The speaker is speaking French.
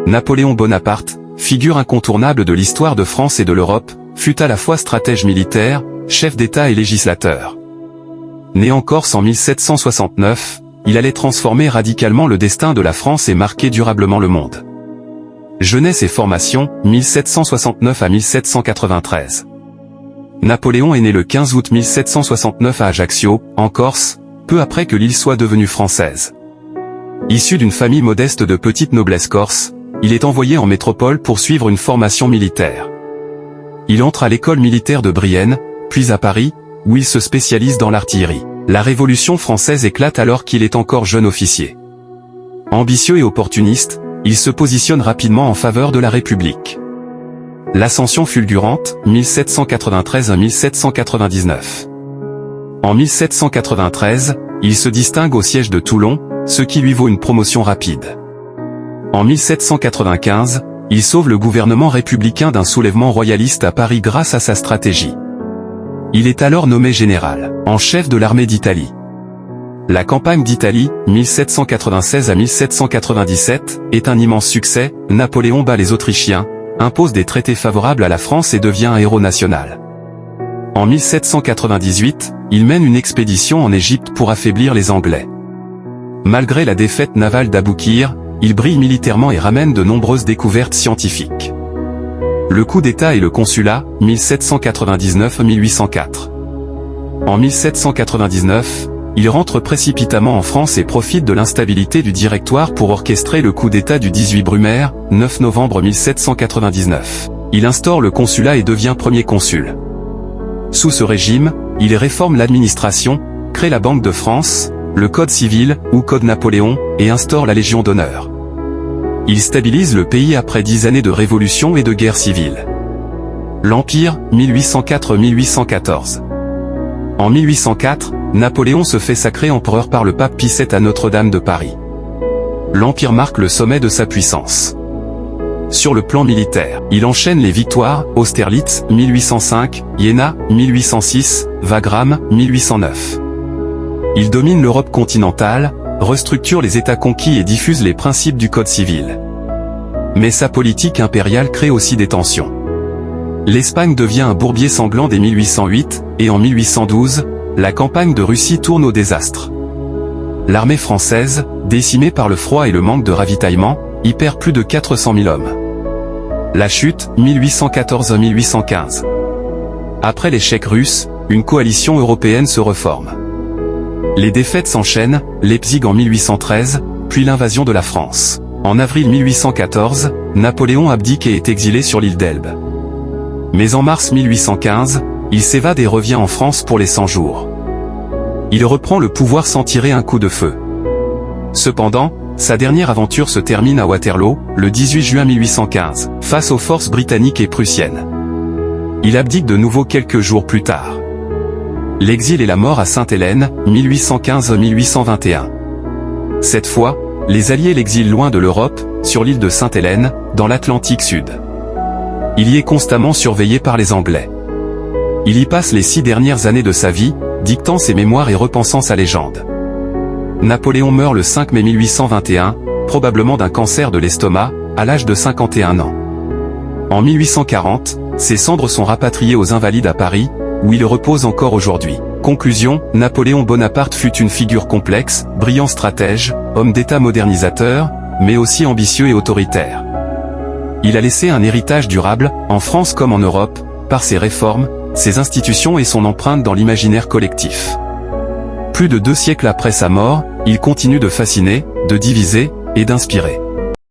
Napoléon Bonaparte, figure incontournable de l'histoire de France et de l'Europe, fut à la fois stratège militaire, chef d'État et législateur. Né en Corse en 1769, il allait transformer radicalement le destin de la France et marquer durablement le monde. Jeunesse et formation, 1769 à 1793. Napoléon est né le 15 août 1769 à Ajaccio, en Corse, peu après que l'île soit devenue française. Issu d'une famille modeste de petite noblesse corse, il est envoyé en métropole pour suivre une formation militaire. Il entre à l'école militaire de Brienne, puis à Paris, où il se spécialise dans l'artillerie. La Révolution française éclate alors qu'il est encore jeune officier. Ambitieux et opportuniste, il se positionne rapidement en faveur de la République. L'ascension fulgurante, 1793 à 1799. En 1793, il se distingue au siège de Toulon, ce qui lui vaut une promotion rapide. En 1795, il sauve le gouvernement républicain d'un soulèvement royaliste à Paris grâce à sa stratégie. Il est alors nommé général en chef de l'armée d'Italie. La campagne d'Italie, 1796 à 1797, est un immense succès. Napoléon bat les Autrichiens, impose des traités favorables à la France et devient un héros national. En 1798, il mène une expédition en Égypte pour affaiblir les Anglais. Malgré la défaite navale d'Aboukir, il brille militairement et ramène de nombreuses découvertes scientifiques. Le coup d'État et le consulat, 1799-1804. En 1799, il rentre précipitamment en France et profite de l'instabilité du Directoire pour orchestrer le coup d'État du 18 Brumaire, 9 novembre 1799. Il instaure le consulat et devient premier consul. Sous ce régime, il réforme l'administration, crée la Banque de France, le Code civil, ou Code Napoléon, et instaure la Légion d'honneur. Il stabilise le pays après 10 années de révolution et de guerre civile. L'Empire, 1804-1814. En 1804, Napoléon se fait sacrer empereur par le pape Pie VII à Notre-Dame de Paris. L'Empire marque le sommet de sa puissance. Sur le plan militaire, il enchaîne les victoires, Austerlitz, 1805, Iéna, 1806, Wagram, 1809. Il domine l'Europe continentale, restructure les États conquis et diffuse les principes du Code civil. Mais sa politique impériale crée aussi des tensions. L'Espagne devient un bourbier sanglant dès 1808, et en 1812, la campagne de Russie tourne au désastre. L'armée française, décimée par le froid et le manque de ravitaillement, y perd plus de 400 000 hommes. La chute, 1814-1815. Après l'échec russe, une coalition européenne se reforme. Les défaites s'enchaînent, Leipzig en 1813, puis l'invasion de la France. En avril 1814, Napoléon abdique et est exilé sur l'île d'Elbe. Mais en mars 1815, il s'évade et revient en France pour les 100 jours. Il reprend le pouvoir sans tirer un coup de feu. Cependant, sa dernière aventure se termine à Waterloo, le 18 juin 1815, face aux forces britanniques et prussiennes. Il abdique de nouveau quelques jours plus tard. L'exil et la mort à Sainte-Hélène, 1815-1821. Cette fois, les Alliés l'exilent loin de l'Europe, sur l'île de Sainte-Hélène, dans l'Atlantique Sud. Il y est constamment surveillé par les Anglais. Il y passe les 6 dernières années de sa vie, dictant ses mémoires et repensant sa légende. Napoléon meurt le 5 mai 1821, probablement d'un cancer de l'estomac, à l'âge de 51 ans. En 1840, ses cendres sont rapatriées aux Invalides à Paris, où il repose encore aujourd'hui. Conclusion, Napoléon Bonaparte fut une figure complexe, brillant stratège, homme d'État modernisateur, mais aussi ambitieux et autoritaire. Il a laissé un héritage durable, en France comme en Europe, par ses réformes, ses institutions et son empreinte dans l'imaginaire collectif. Plus de 2 siècles après sa mort, il continue de fasciner, de diviser, et d'inspirer.